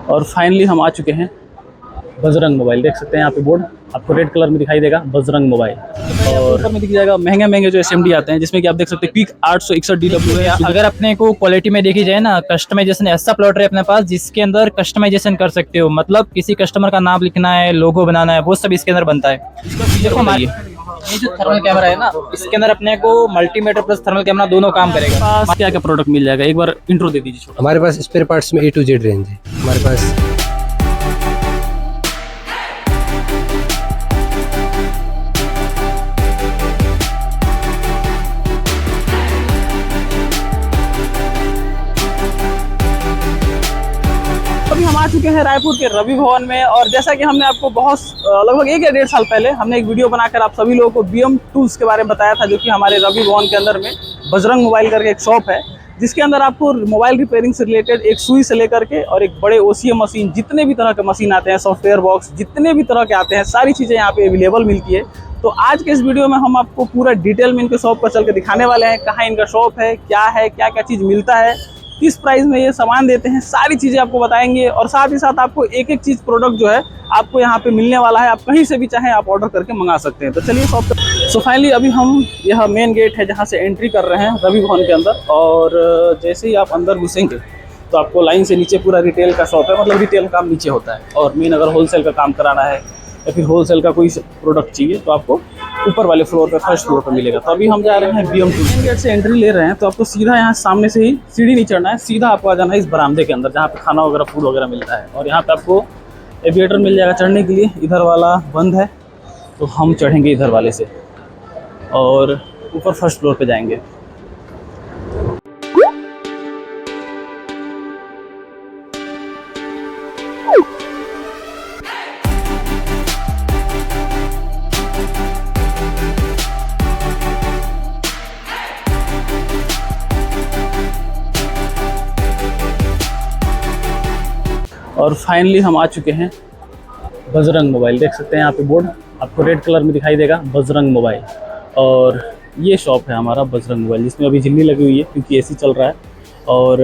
और फाइनली हम आ चुके हैं बजरंग मोबाइल। देख सकते हैं यहाँ पे बोर्ड आपको रेड कलर में दिखाई देगा, बजरंग मोबाइल। और ऊपर में दिख जाएगा महंगे जो SMD आते हैं, जिसमें कि आप देख सकते हैं क्विक 861 DW है। अगर अपने को क्वालिटी में देखी जाए ना, कस्टमाइजेशन ऐसा प्लॉटर है अपने पास जिसके अंदर कस्टमाइजेशन कर सकते हो। मतलब किसी कस्टमर का नाम लिखना है, लोगो बनाना है, वो सब इसके अंदर बनता है। देखो हमारी ये जो थर्मल कैमरा है ना, इसके अंदर अपने को मल्टीमीटर प्लस थर्मल कैमरा दोनों काम करेगा। क्या क्या प्रोडक्ट मिल जाएगा, एक बार इंट्रो दे दीजिए। हमारे पास स्पेयर पार्ट्स में A to Z रेंज है हमारे पास। अभी हम आ चुके हैं रायपुर के रवि भवन में, और जैसा कि हमने आपको बहुत लगभग 1 या 1.5 साल पहले हमने एक वीडियो बनाकर आप सभी लोगों को BM टूल्स के बारे में बताया था, जो कि हमारे रवि भवन के अंदर में बजरंग मोबाइल करके एक शॉप है, जिसके अंदर आपको मोबाइल रिपेयरिंग से रिलेटेड एक सुई से लेकर के और एक बड़े OCM मशीन, जितने भी तरह के मशीन आते हैं, सॉफ्टवेयर बॉक्स, जितने भी तरह के आते हैं, सारी चीज़ें यहाँ पे अवेलेबल मिलती है। तो आज के इस वीडियो में हम आपको पूरा डिटेल में इनके शॉप पर चल के दिखाने वाले हैं, कहाँ इनका शॉप है, क्या क्या चीज़ मिलता है, किस प्राइस में ये सामान देते हैं, सारी चीज़ें आपको बताएंगे। और साथ ही साथ आपको एक एक चीज़ प्रोडक्ट जो है आपको यहाँ पे मिलने वाला है, आप कहीं से भी चाहें आप ऑर्डर करके मंगा सकते हैं। तो चलिए शॉप पे। सो फाइनली अभी हम यह मेन गेट है जहाँ से एंट्री कर रहे हैं रवि भवन के अंदर, और जैसे ही आप अंदर घुसेंगे तो आपको लाइन से नीचे पूरा रिटेल का शॉप है, मतलब रिटेल काम नीचे होता है। और मेन अगर होलसेल का काम कराना है या फिर होलसेल का कोई प्रोडक्ट चाहिए तो आपको ऊपर वाले फ्लोर पे, फर्स्ट फ्लोर पे मिलेगा। तो अभी हम जा रहे हैं BM टूल्स। मेन गेट से एंट्री ले रहे हैं तो आपको सीधा यहाँ सामने से ही सीढ़ी नहीं चढ़ना है, सीधा आपको आ जाना है इस बरामदे के अंदर, जहाँ पे खाना वगैरह, फूड वगैरह मिलता है। और यहाँ पे आपको एविएटर मिल जाएगा चढ़ने के लिए। इधर वाला बंद है तो हम चढ़ेंगे इधर वाले से और ऊपर फर्स्ट फ्लोर पे जाएंगे। और फाइनली हम आ चुके हैं बजरंग मोबाइल। देख सकते हैं यहाँ पे बोर्ड आपको रेड कलर में दिखाई देगा, बजरंग मोबाइल। और ये शॉप है हमारा बजरंग मोबाइल, जिसमें अभी झिल्ली लगी हुई है क्योंकि AC चल रहा है और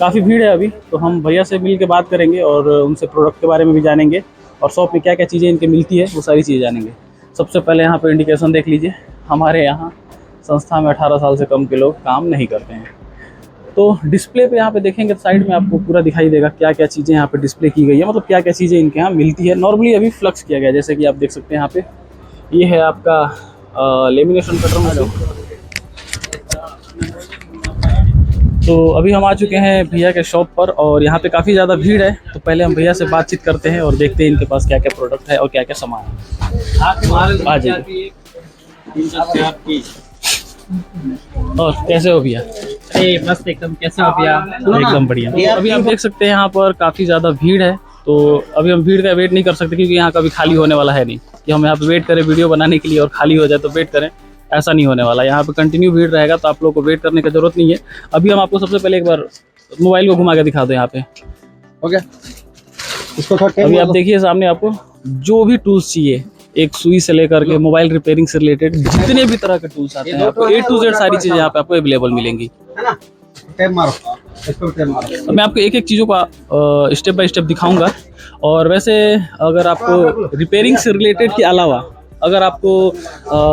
काफ़ी भीड़ है अभी। तो हम भैया से मिल के बात करेंगे और उनसे प्रोडक्ट के बारे में भी जानेंगे और शॉप में क्या क्या चीज़ें इनके मिलती है वो सारी चीज़ें जानेंगे। सबसे पहले यहाँ पर इंडिकेशन देख लीजिए, हमारे यहाँ संस्था में 18 साल से कम के लोग काम नहीं करते हैं। तो डिस्प्ले पे यहाँ पे देखेंगे तो साइड में आपको पूरा दिखाई देगा क्या क्या चीज़ें यहाँ पे डिस्प्ले की गई है, मतलब क्या क्या चीज़ें इनके यहाँ मिलती है। नॉर्मली अभी फ्लक्स किया गया है, जैसे कि आप देख सकते हैं यहाँ पे ये है आपका लेमिनेशन कटर मशीन। तो अभी हम आ चुके हैं भैया के शॉप पर और यहाँ पे काफ़ी ज़्यादा भीड़ है। तो पहले हम भैया से बातचीत करते हैं और देखते हैं इनके पास क्या क्या प्रोडक्ट है और क्या क्या सामान है। आ जाइए। और कैसे हो भैया? मस्त एकदम। कैसे हो भैया? एकदम बढ़िया। अभी आप देख सकते हैं यहाँ पर काफ़ी ज़्यादा भीड़ है, तो अभी हम भीड़ का वेट नहीं कर सकते क्योंकि यहाँ कभी खाली होने वाला है नहीं कि हम यहाँ पे वेट करें वीडियो बनाने के लिए और खाली हो जाए तो वेट करें, ऐसा नहीं होने वाला। यहाँ पे कंटिन्यू भीड़ रहेगा तो आप लोगों को वेट करने की ज़रूरत नहीं है। अभी हम आपको सबसे पहले एक बार मोबाइल को घुमा के दिखा दो यहाँ पे। ओके, इसको अभी आप देखिए सामने आपको जो भी टूल्स चाहिए, एक सुई से लेकर के मोबाइल रिपेयरिंग से रिलेटेड जितने भी तरह के टूल्स आते हैं आपको A to Z सारी चीज़ें यहाँ पे आपको अवेलेबल मिलेंगी। मैं आपको एक एक चीज़ों का स्टेप बाय स्टेप दिखाऊंगा। और वैसे अगर आपको रिपेयरिंग से रिलेटेड के अलावा अगर आपको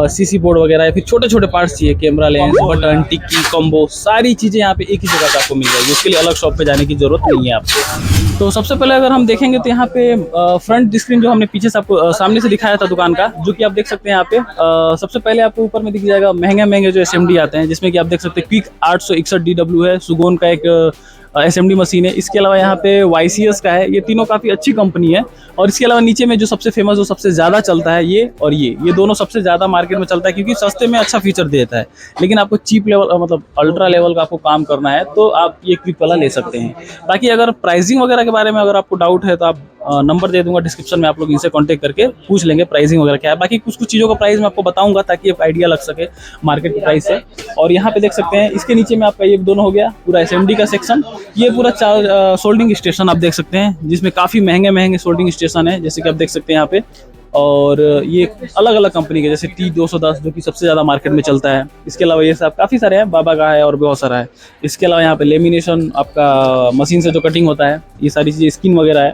CC बोर्ड वगैरह या फिर छोटे छोटे पार्ट्स चाहिए, कैमरा लेंस, बटन, टिक्की, कॉम्बो, सारी चीज़ें यहाँ पे एक ही जगह पे आपको मिल जाएगी। उसके लिए अलग शॉप पे जाने की ज़रूरत नहीं है आपको। तो सबसे पहले अगर हम देखेंगे तो यहाँ पे फ्रंट स्क्रीन जो हमने पीछे से आपको सामने से दिखाया था दुकान का, जो कि आप देख सकते हैं यहाँ पे सबसे पहले आपको ऊपर में दिख जाएगा महंगे जो SMD आते हैं, जिसमें कि आप देख सकते हैं क्विक 861 DW है, सुगोन का एक SMD मशीन है। इसके अलावा यहाँ पे YCS का है। ये तीनों काफ़ी अच्छी कंपनी है। और इसके अलावा नीचे में जो सबसे फेमस, जो सबसे ज़्यादा चलता है, ये और ये दोनों सबसे ज़्यादा मार्केट में चलता है क्योंकि सस्ते में अच्छा फीचर देता है। लेकिन आपको चीप लेवल, मतलब अल्ट्रा लेवल का आपको काम करना है तो आप ये क्विक वाला ले सकते हैं। बाकी अगर प्राइसिंग वगैरह के बारे में अगर आपको डाउट है तो आप नंबर दे दूंगा डिस्क्रिप्शन में, आप लोग इनसे कांटेक्ट करके पूछ लेंगे प्राइसिंग वगैरह क्या है। बाकी कुछ चीज़ों का प्राइस मैं आपको बताऊंगा ताकि एक आइडिया लग सके मार्केट के प्राइस से। और यहाँ पे देख सकते हैं इसके नीचे में आपका ये दोनों हो गया पूरा SMD का सेक्शन। ये पूरा सोल्डिंग स्टेशन आप देख सकते हैं, जिसमें काफ़ी महंगे सोल्डिंग स्टेशन है। जैसे कि आप देख सकते हैं यहाँ पे और ये अलग अलग कंपनी के, जैसे T210 जो कि सबसे ज़्यादा मार्केट में चलता है। इसके अलावा ये सब काफ़ी सारे हैं, बाबा का है और बहुत सारा है। इसके अलावा यहाँ पे लेमिनेशन आपका मशीन से जो कटिंग होता है, ये सारी चीज़ें, स्किन वगैरह है।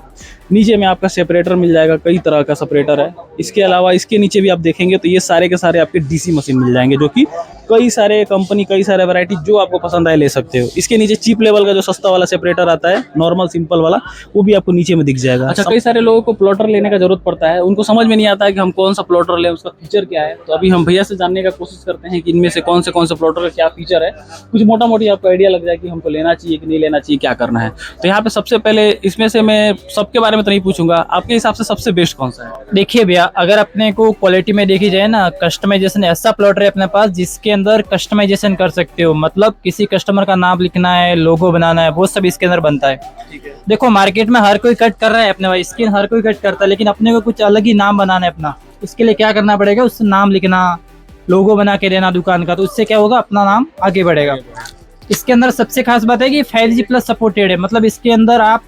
नीचे में आपका सेपरेटर मिल जाएगा, कई तरह का सेपरेटर है। इसके अलावा इसके नीचे भी आप देखेंगे तो ये सारे के सारे आपके DC मशीन मिल जाएंगे, जो कि कई सारे कंपनी, कई सारे वैरायटी जो आपको पसंद आए ले सकते हो। इसके नीचे चीप लेवल का जो सस्ता वाला सेपरेटर आता है, नॉर्मल सिंपल वाला, वो भी आपको नीचे में दिख जाएगा। अच्छा, कई सारे लोगों को प्लॉटर लेने का जरूरत पड़ता है, उनको समझ में नहीं आता है कि हम कौन सा प्लॉटर लें, उसका फीचर क्या है। तो अभी हम भैया से जानने का कोशिश करते हैं कि इनमें से कौन से प्लॉटर का क्या फीचर है। कुछ मोटा मोटी आपको आइडिया लग जाए कि हमको लेना चाहिए कि नहीं लेना चाहिए, क्या करना है। तो यहाँ पे सबसे पहले इसमें से मैं सबके बारे में तो नहीं पूछूंगा, आपके हिसाब से सबसे बेस्ट कौन सा है? देखिए भैया, अगर अपने को क्वालिटी में देखी जाए ना, कस्टमाइजेशन ऐसा प्लॉटर है अपने पास जिसके अंदर कस्टमाइजेशन कर सकते हो। मतलब किसी कस्टमर का नाम लिखना है, लोगो बनाना है, वो सब इसके अंदर बनता है। देखो मार्केट में हर कोई कट कर रहा है अपने भाई, स्किन हर कोई कट करता है, लेकिन अपने को कुछ अलग ही नाम बनाना है अपना। उसके लिए क्या करना पड़ेगा, उससे नाम लिखना, लोगो बना के देना दुकान का, तो उससे क्या होगा, अपना नाम आगे बढ़ेगा। इसके अंदर सबसे खास बात है कि 5G प्लस सपोर्टेड है। मतलब इसके अंदर आप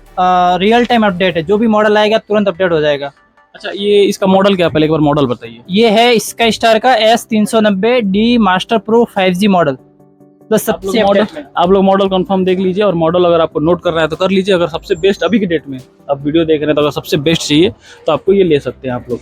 रियल टाइम अपडेट है, जो भी मॉडल आएगा तुरंत अपडेट हो जाएगा। अच्छा, ये इसका मॉडल क्या है, पहले एक बार मॉडल बताइए। ये है स्काई स्टार का S390D master pro 5G model plus सबसे आप लोग मॉडल कंफर्म देख लीजिए, और मॉडल अगर आपको नोट करना है तो कर लीजिए। अगर सबसे बेस्ट अभी की डेट में आप वीडियो देख रहे हैं तो अगर सबसे बेस्ट चाहिए तो आपको ये ले सकते हैं आप लोग।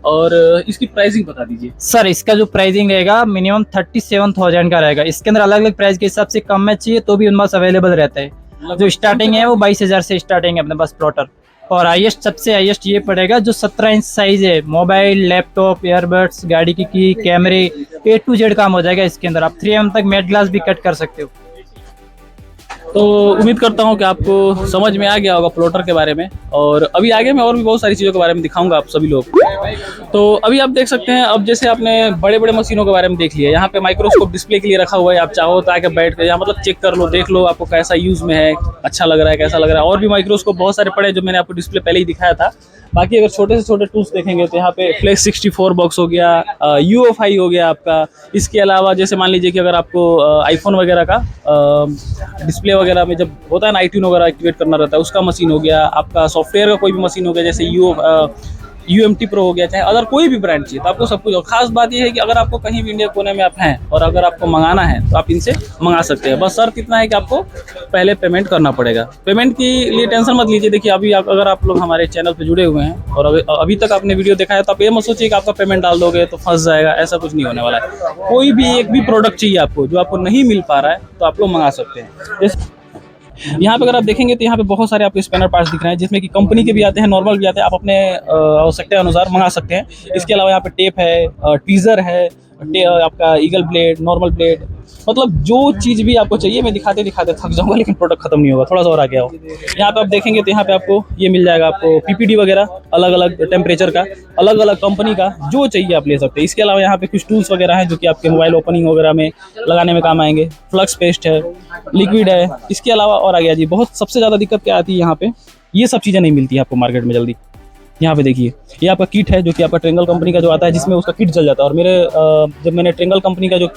और इसकी प्राइसिंग बता दीजिए। सर इसका जो प्राइसिंग रहेगा मिनिमम 37,000 का रहेगा। इसके अंदर अलग अलग प्राइस के हिसाब से कम में चाहिए तो भी उनके पास अवेलेबल रहता है। जो स्टार्टिंग है वो 22,000 से स्टार्टिंग है अपने पास प्लॉटर। और हाईएस्ट, सबसे हाईएस्ट ये पड़ेगा जो 17 इंच साइज है। मोबाइल, लैपटॉप, ईयरबड्स, गाड़ी की कैमरे, A to Z काम हो जाएगा इसके अंदर। आप 3mm तक मैट ग्लास भी कट कर सकते हो। तो उम्मीद करता हूँ कि आपको समझ में आ गया होगा प्लॉटर के बारे में, और अभी आगे मैं और भी बहुत सारी चीज़ों के बारे में दिखाऊंगा आप सभी लोग। तो अभी आप देख सकते हैं, अब जैसे आपने बड़े बड़े मशीनों के बारे में देख लिया, यहाँ पे माइक्रोस्कोप डिस्प्ले के लिए रखा हुआ है। आप चाहो तो आके बैठ कर यहाँ मतलब चेक कर लो, देख लो आपको कैसा यूज़ में है, अच्छा लग रहा है, कैसा लग रहा है। और भी माइक्रोस्कोप बहुत सारे पड़े जो मैंने आपको डिस्प्ले पहले ही दिखाया था। बाकी अगर छोटे से छोटे टूल्स देखेंगे तो यहाँ पे फ्लैश 64 बॉक्स हो गया, UFI हो गया आपका। इसके अलावा जैसे मान लीजिए कि अगर आपको आईफोन वगैरह का डिस्प्ले वगैरह में जब होता है ना, iTunes वगैरह एक्टिवेट करना रहता है, उसका मशीन हो गया आपका। सॉफ्टवेयर का कोई भी मशीन हो गया, जैसे UMT Pro हो गया, चाहे अदर कोई भी ब्रांड चाहिए तो आपको सब कुछ। और खास बात यह है कि अगर आपको कहीं भी इंडिया कोने में आप हैं और अगर आपको मंगाना है तो आप इनसे मंगा सकते हैं। बस शर्त इतना है कि आपको पहले पेमेंट करना पड़ेगा। पेमेंट के लिए टेंशन मत लीजिए। देखिए अभी अगर आप लोग हमारे चैनल पे जुड़े हुए हैं और अभी तक आपने वीडियो देखा है तो आप ये मत सोचिए कि आपका पेमेंट डाल दोगे तो फंस जाएगा, ऐसा कुछ नहीं होने वाला है। कोई भी एक भी प्रोडक्ट चाहिए आपको जो आपको नहीं मिल पा रहा है तो आप लोग मंगा सकते हैं। यहाँ पे अगर आप देखेंगे तो यहाँ पे बहुत सारे आपको स्पैनर पार्ट्स दिख रहे हैं, जिसमें कि कंपनी के भी आते हैं, नॉर्मल भी आते हैं। आप अपने आवश्यकता अनुसार मंगा सकते हैं। इसके अलावा यहाँ पे टेप है, ट्वीज़र है, आपका ईगल ब्लेड, नॉर्मल ब्लेड, मतलब जो चीज़ भी आपको चाहिए। मैं दिखाते दिखाते थक जाऊंगा लेकिन प्रोडक्ट खत्म नहीं होगा, थोड़ा सा और आगे आओ। यहाँ पे आप देखेंगे तो यहाँ पे आपको ये मिल जाएगा, आपको PPD वगैरह अलग अलग टेम्परेचर का, अलग अलग कंपनी का, जो चाहिए आप ले सकते हैं। इसके अलावा यहाँ पे कुछ टूल्स वगैरह हैं जो कि आपके मोबाइल ओपनिंग वगैरह में लगाने में काम आएंगे। फ्लक्स पेस्ट है, लिक्विड है। इसके अलावा और आ गया जी, बहुत सबसे ज़्यादा दिक्कत क्या आती है यहाँ पे, ये सब चीज़ें नहीं मिलती है आपको मार्केट में जल्दी। यहाँ पे देखिए ये आपका किट है जो कि आपका ट्रेंगल कंपनी का जो आता है, जिसमें उसका किट जल जाता है। और मेरे जब मैंने ट्रेंगल कंपनी का जो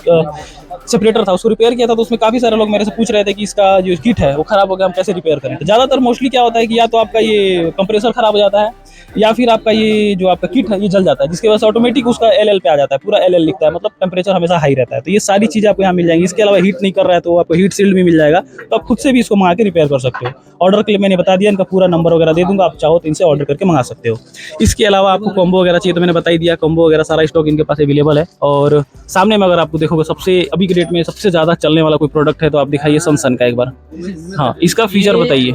सेपरेटर था उसको रिपेयर किया था तो उसमें काफ़ी सारे लोग मेरे से पूछ रहे थे कि इसका जो किट है वो खराब हो गया, हम कैसे रिपेयर करें। तो ज़्यादातर मोस्टली क्या होता है कि या तो आपका ये कंप्रेसर खराब हो जाता है या फिर आपका ये जो आपका किट है ये जल जाता है, जिसकी वजह से ऑटोमेटिक उसका LL पे आ जाता है, पूरा LL लिखता है, मतलब टेम्परेचर हमेशा हाई रहता है। तो ये सारी चीज़ें आपको यहाँ मिल जाएंगी। इसके अलावा हीट नहीं कर रहा है तो आपको हीट शील्ड भी मिल जाएगा, तो आप खुद से भी इसको मंगा के रिपेयर कर सकते हो। ऑर्डर के लिए मैंने बता दिया, इनका पूरा नंबर वगैरह दे दूंगा, आप चाहो तो इनसे ऑर्डर करके मंगा सकते हो। इसके अलावा आपको कॉम्बो वगैरह चाहिए तो मैंने बता ही दिया, कॉम्बो वगैरह सारा स्टॉक इनके पास अवेलेबल है। और सामने में अगर आपको देखोगे सबसे अभी के डेट में सबसे ज़्यादा चलने वाला कोई प्रोडक्ट है तो आप दिखाइए सैमसंग का एक बार। हाँ, इसका फीचर बताइए।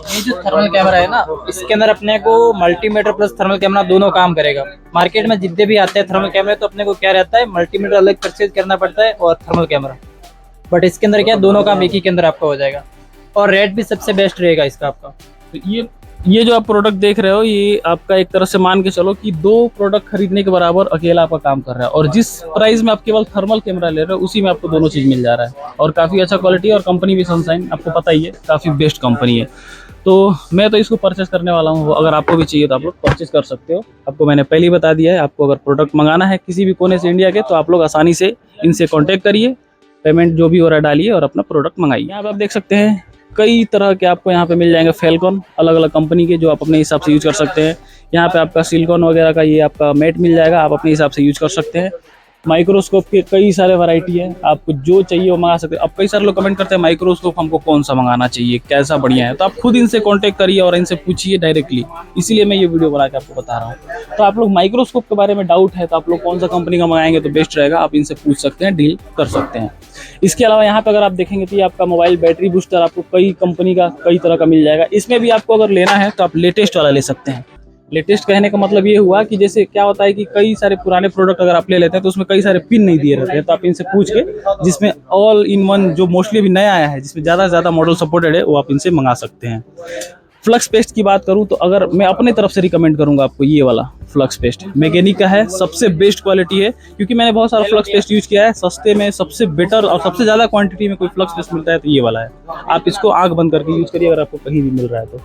ये जो थर्मल कैमरा है ना, इसके अंदर अपने को मल्टीमीटर प्लस थर्मल कैमरा दोनों काम करेगा। मार्केट में जितने भी आते हैं थर्मल कैमरे तो अपने को क्या रहता है, मल्टीमीटर अलग परचेज करना पड़ता है और थर्मल कैमरा, बट इसके अंदर क्या दोनों काम एक ही के अंदर आपका हो जाएगा। और रेट भी सबसे बेस्ट रहेगा इसका आपका। तो ये जो आप प्रोडक्ट देख रहे हो ये आपका एक तरह से मान के चलो कि 2 प्रोडक्ट खरीदने के बराबर अकेला आपका काम कर रहा है। और जिस प्राइस में आप केवल थर्मल कैमरा ले रहे हो उसी में आपको दोनों चीज़ मिल जा रहा है, और काफ़ी अच्छा क्वालिटी। और कंपनी भी सनशाइन आपको पता ही है काफ़ी बेस्ट कंपनी है। तो मैं तो इसको परचेस करने वाला हूँ, अगर आपको भी चाहिए तो आप लोग परचेस कर सकते हो। आपको मैंने पहले ही बता दिया है, आपको अगर प्रोडक्ट मंगाना है किसी भी कोने से इंडिया के तो आप लोग आसानी से इनसे कॉन्टैक्ट करिए, पेमेंट जो भी हो रहा है डालिए और अपना प्रोडक्ट मंगाइए। यहाँ पर आप देख सकते हैं कई तरह के आपको यहाँ पे मिल जाएंगे फेल्कॉन, अलग अलग कंपनी के, जो आप अपने हिसाब से यूज कर सकते हैं। यहाँ पे आपका सिलिकॉन वगैरह का ये आपका मैट मिल जाएगा, आप अपने हिसाब से यूज कर सकते हैं। माइक्रोस्कोप के कई सारे वैरायटी है, आपको जो चाहिए वो मंगा सकते हैं। अब कई सारे लोग कमेंट करते हैं माइक्रोस्कोप हमको कौन सा मंगाना चाहिए, कैसा बढ़िया है, तो आप खुद इनसे कांटेक्ट करिए और इनसे पूछिए डायरेक्टली, इसीलिए मैं ये वीडियो बना के आपको बता रहा हूँ। तो आप लोग माइक्रोस्कोप के बारे में डाउट है तो आप लोग कौन सा कंपनी का मंगाएंगे तो बेस्ट रहेगा, आप इनसे पूछ सकते हैं, डील कर सकते हैं। इसके अलावा यहाँ पे अगर आप देखेंगे तो ये आपका मोबाइल बैटरी बूस्टर आपको कई कंपनी का कई तरह का मिल जाएगा। इसमें भी आपको अगर लेना है तो आप लेटेस्ट वाला ले सकते हैं। लेटेस्ट कहने का मतलब ये हुआ कि जैसे क्या होता है कि कई सारे पुराने प्रोडक्ट अगर आप ले लेते हैं तो उसमें कई सारे पिन नहीं दिए रहते हैं, तो आप इनसे पूछ के जिसमें ऑल इन वन जो मोस्टली अभी नया आया है, जिसमें ज़्यादा से ज़्यादा मॉडल सपोर्टेड है, वो आप इनसे मंगा सकते हैं। फ्लक्स पेस्ट की बात करूं तो अगर मैं अपने तरफ से रिकमेंड करूंगा आपको ये वाला फ्लक्स पेस्ट, मैकेनिक का है, सबसे बेस्ट क्वालिटी है, क्योंकि मैंने बहुत सारा फ्लक्स पेस्ट यूज किया है। सस्ते में सबसे बेटर और सबसे ज़्यादा क्वांटिटी में कोई फ्लक्स पेस्ट मिलता है तो ये वाला है। आप इसको आंख बंद करके यूज करिए अगर आपको कहीं भी मिल रहा है तो।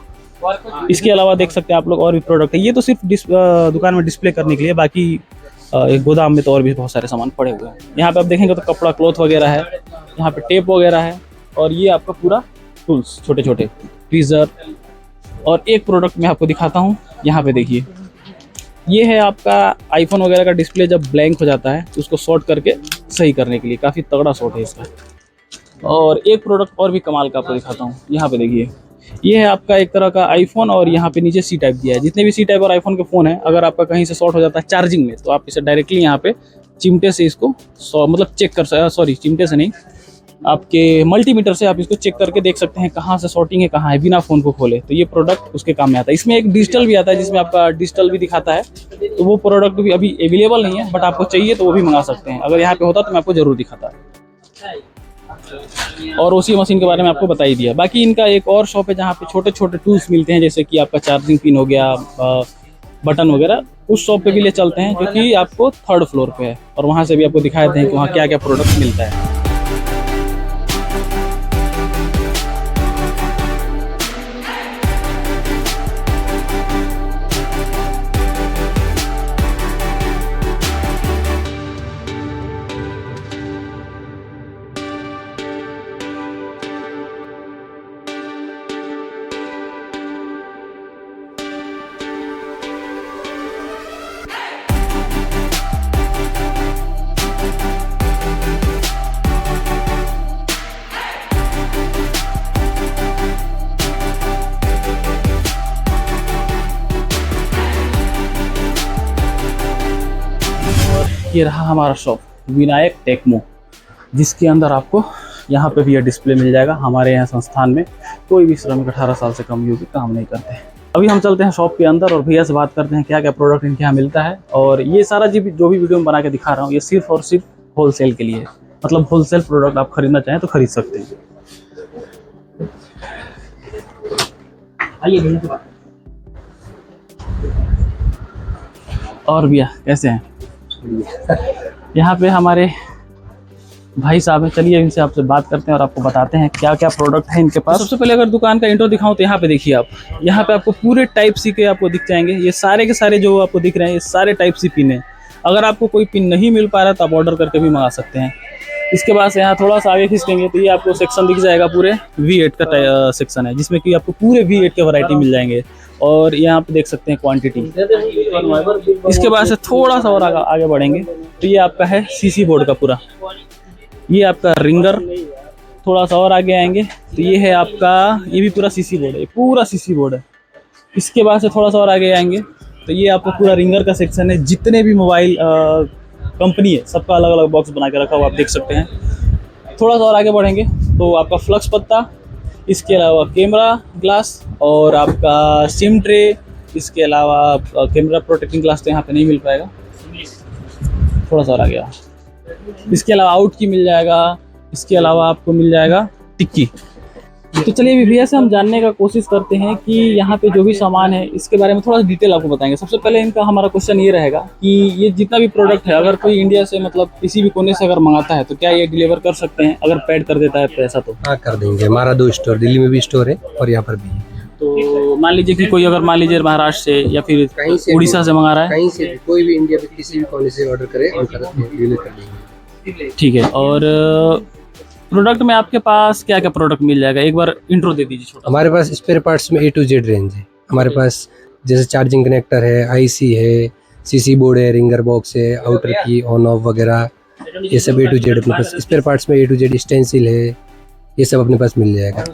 इसके अलावा देख सकते हैं आप लोग और भी प्रोडक्ट है, ये तो सिर्फ दुकान में डिस्प्ले करने के लिए, बाकी एक गोदाम में तो और भी बहुत सारे सामान पड़े हुए हैं। यहाँ पे आप देखेंगे तो कपड़ा क्लॉथ वगैरह है, यहाँ पे टेप वगैरह है, और ये आपका पूरा टूल्स छोटे छोटे ट्वीजर। और एक प्रोडक्ट मैं आपको दिखाता हूँ, यहाँ पे देखिए, ये है आपका आईफोन वगैरह का डिस्प्ले जब ब्लैंक हो जाता है तो उसको शॉर्ट करके सही करने के लिए, काफ़ी तगड़ा शॉर्ट है इसका। और एक प्रोडक्ट और भी कमाल का आपको दिखाता हूँ, यहाँ पे देखिए, ये है आपका एक तरह का आईफोन और यहाँ पे नीचे सी टाइप दिया है। जितने भी सी टाइप और आईफोन के फ़ोन है, अगर आपका कहीं से शॉर्ट हो जाता है चार्जिंग में तो आप इसे डायरेक्टली यहाँ पे चिमटे से इसको मतलब चेक कर, सॉरी चिमटे से नहीं, आपके मल्टीमीटर से आप इसको चेक करके देख सकते हैं कहाँ से शॉर्टिंग है कहाँ है, बिना फ़ोन को खोले। तो ये प्रोडक्ट उसके काम में आता है। इसमें एक डिजिटल भी आता है जिसमें आपका डिजिटल भी दिखाता है, तो वो प्रोडक्ट भी अभी अवेलेबल नहीं है, बट आपको चाहिए तो वो भी मंगा सकते हैं। अगर यहाँ पे होता तो मैं आपको ज़रूर दिखाता। और उसी मशीन के बारे में आपको बता ही दिया। बाकी इनका एक और शॉप है जहाँ पे छोटे छोटे टूल्स मिलते हैं, जैसे कि आपका चार्जिंग पिन हो गया, बटन वगैरह, उस शॉप पे भी ले चलते हैं जो कि आपको 3rd फ्लोर पे है, और वहाँ से भी आपको दिखाते हैं कि वहाँ क्या क्या प्रोडक्ट मिलता है। ये रहा हमारा शॉप विनायक टेक्मो, जिसके अंदर आपको यहाँ पे भी यह डिस्प्ले मिल जाएगा। हमारे यहाँ संस्थान में कोई भी श्रमिक 18 साल से कम योग्य काम नहीं करते हैं। अभी हम चलते हैं शॉप के अंदर और भैया से बात करते हैं क्या क्या प्रोडक्ट इनके यहाँ मिलता है। और ये सारा जो भी वीडियो में बना के दिखा रहा हूँ, ये सिर्फ और सिर्फ होलसेल के लिए है, मतलब होलसेल प्रोडक्ट आप खरीदना चाहें तो खरीद सकते हैं। आइए। और भैया कैसे हैं? यहाँ पे हमारे भाई साहब हैं, चलिए इनसे आपसे बात करते हैं और आपको बताते हैं क्या क्या प्रोडक्ट है इनके पास। सबसे पहले अगर दुकान का इंट्रो दिखाऊं तो यहाँ पे देखिए आप, यहाँ पे आपको पूरे टाइप सी के आपको दिख जाएंगे। ये सारे के सारे जो आपको दिख रहे हैं ये सारे टाइप सी पिन है। अगर आपको कोई पिन नहीं मिल पा रहा तो आप ऑर्डर करके भी मंगा सकते हैं। इसके बाद यहाँ थोड़ा सा आगे खींचेंगे तो ये आपको सेक्शन दिख जाएगा, पूरे V8 का सेक्शन है, जिसमें कि आपको पूरे V8 के वैरायटी मिल जाएंगे। और यहाँ पे देख सकते हैं क्वांटिटी। इसके बाद से थोड़ा सा और आगे बढ़ेंगे तो ये आपका है CC बोर्ड का पूरा, ये आपका रिंगर। थोड़ा सा और आगे आएंगे तो ये है आपका, ये भी पूरा CC बोर्ड है, पूरा CC बोर्ड है। इसके बाद से थोड़ा सा और आगे आएंगे तो ये आपका पूरा रिंगर का सेक्शन है। जितने भी मोबाइल कंपनी है सबका अलग अलग बॉक्स बना के रखा हुआ आप देख सकते हैं। थोड़ा सा और आगे बढ़ेंगे तो आपका फ्लक्स पत्ता, इसके अलावा कैमरा ग्लास और आपका सिम ट्रे, इसके अलावा कैमरा प्रोटेक्टिंग ग्लास तो यहाँ पे नहीं मिल पाएगा, थोड़ा सा और आ गया। इसके अलावा आउट की मिल जाएगा, इसके अलावा आपको मिल जाएगा टिक्की। तो चलिए भैया से हम जानने का कोशिश करते हैं कि यहाँ पे जो भी सामान है इसके बारे में थोड़ा डिटेल आपको बताएंगे। सबसे पहले इनका हमारा क्वेश्चन ये रहेगा कि ये जितना भी प्रोडक्ट है, अगर कोई इंडिया से मतलब किसी भी कोने से अगर मंगाता है तो क्या ये डिलीवर कर सकते हैं? अगर पैड कर देता है पैसा तो? हाँ कर देंगे। हमारा 2 स्टोर, दिल्ली में भी स्टोर है और यहाँ पर भी है। तो मान लीजिए कि कोई अगर मान लीजिए महाराष्ट्र से या फिर कहीं से उड़ीसा से मंगा रहा है, कहीं से कोई भी इंडिया में किसी भी कोने से ऑर्डर करे हम डिलीवर कर देंगे। ठीक है। और प्रोडक्ट में आपके पास क्या क्या प्रोडक्ट मिल जाएगा, एक बार इंट्रो दे दीजिए छोटा। हमारे पास स्पेयर पार्ट्स में A to Z रेंज है। हमारे पास जैसे चार्जिंग कनेक्टर है, आईसी है, सीसी बोर्ड है, रिंगर बॉक्स है, आउटर की ऑन ऑफ वगैरह, ये सब A to Z अपने पास। स्पेयर पार्ट्स में A to Z स्टेंसिल है, ये सब अपने पास मिल जाएगा।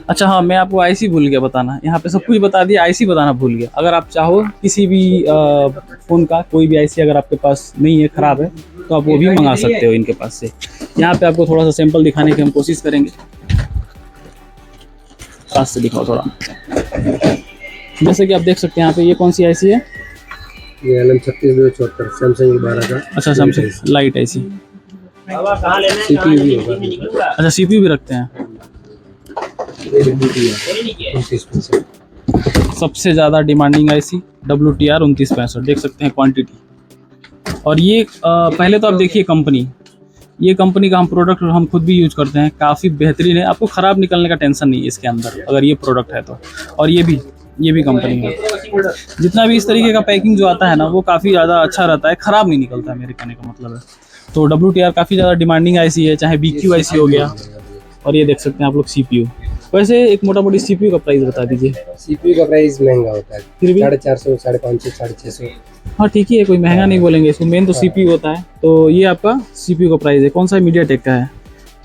अच्छा हाँ, मैं आपको आईसी भूल गया बताना, यहाँ पे सब कुछ बता दिया, आईसी बताना भूल गया। अगर आप चाहो किसी भी फ़ोन का कोई भी आईसी अगर आपके पास नहीं है, ख़राब है, तो आप वो भी मंगा सकते हो इनके पास से। यहाँ पे आपको थोड़ा सा सैंपल दिखाने की हम कोशिश करेंगे, पास से दिखाओ थोड़ा। जैसे कि आप देख सकते हैं यहाँ पे ये कौन सी आईसी है, ये LM3674 सैमसंग 12 का। अच्छा सैमसंग लाइट आईसी। CPU भी होगा। अच्छा सीपीयू भी रखते हैं। सबसे ज़्यादा डिमांडिंग आईसी WTR 2965, देख सकते हैं क्वांटिटी। और ये पहले तो आप देखिए कंपनी, ये कंपनी का हम प्रोडक्ट हम खुद भी यूज करते हैं, काफ़ी बेहतरीन है, आपको ख़राब निकलने का टेंशन नहीं है इसके अंदर अगर ये प्रोडक्ट है तो। और ये भी कंपनी है। जितना भी इस तरीके का पैकिंग जो आता है ना, वो काफ़ी ज़्यादा अच्छा रहता है, ख़राब नहीं निकलता है, मेरे कहने का मतलब है। तो WTR काफ़ी ज़्यादा डिमांडिंग आईसी है, चाहे BQ आईसी हो गया। और ये देख सकते हैं आप लोग CPU। वैसे एक मोटा मोटी CPU का प्राइस बता दीजिए। CPU का प्राइस महंगा होता है, फिर भी 450, 550, 650। हाँ ठीक ही है, कोई महंगा नहीं बोलेंगे इसको, मेन तो CPU होता है। तो ये आपका CPU का प्राइस है। कौन सा मीडियाटेक का है,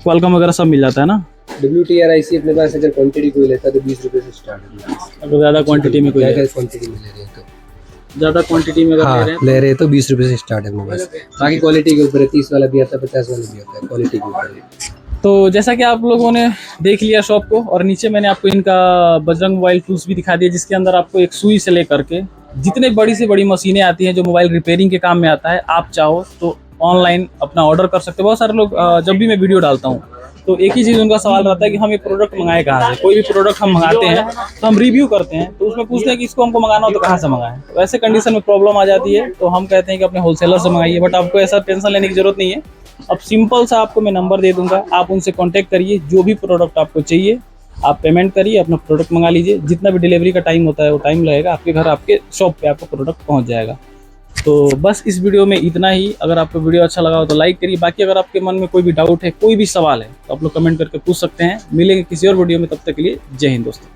क्वालकॉम वगैरह सब मिल जाता है ना। WTR आईसी अपने पास अगर क्वांटिटी कोई लेता है तो 20 रुपये से स्टार्ट है। अगर ज़्यादा क्वांटिटी में कोई ज़्यादा क्वांटिटी में ले रहे हैं तो ज़्यादा क्वांटिटी में अगर हाँ ले रहे हैं ले रहे हैं तो 20 रुपये से स्टार्ट है अपने पास। बाकी क्वालिटी के ऊपर है, 30 वाला भी आता है, 50 वाला भी आता है, क्वालिटी के ऊपर है। तो जैसा कि आप लोगों ने देख लिया शॉप को, और नीचे मैंने आपको इनका बजरंग मोबाइल टूल्स भी दिखा दिया, जिसके अंदर आपको एक सुई से लेकर के जितने बड़ी से बड़ी मशीनें आती हैं जो मोबाइल रिपेयरिंग के काम में आता है, आप चाहो तो ऑनलाइन अपना ऑर्डर कर सकते हो। बहुत सारे लोग जब भी मैं वीडियो डालता हूँ तो एक ही चीज़ उनका सवाल रहता है कि हम ये प्रोडक्ट मंगाएं कहाँ से। कोई भी प्रोडक्ट हम मंगाते हैं तो हम रिव्यू करते हैं, तो उसमें पूछते हैं कि इसको हमको मंगाना हो तो कहाँ से मंगाएं। तो ऐसे कंडीशन में प्रॉब्लम आ जाती है, तो हम कहते हैं कि अपने होलसेलर से मंगाइए। बट आपको ऐसा टेंशन लेने की जरूरत नहीं है। अब सिंपल सा आपको मैं नंबर दे दूंगा, आप उनसे कांटेक्ट करिए, जो भी प्रोडक्ट आपको चाहिए आप पेमेंट करिए, अपना प्रोडक्ट मंगा लीजिए। जितना भी डिलीवरी का टाइम होता है वो टाइम लगेगा, आपके घर आपके शॉप पे आपको प्रोडक्ट पहुंच जाएगा। तो बस इस वीडियो में इतना ही। अगर आपको वीडियो अच्छा लगा हो तो लाइक करिए। बाकी अगर आपके मन में कोई भी डाउट है, कोई भी सवाल है, तो आप लोग कमेंट करके पूछ सकते हैं। मिलेंगे किसी और वीडियो में, तब तक के लिए जय हिंद दोस्तों।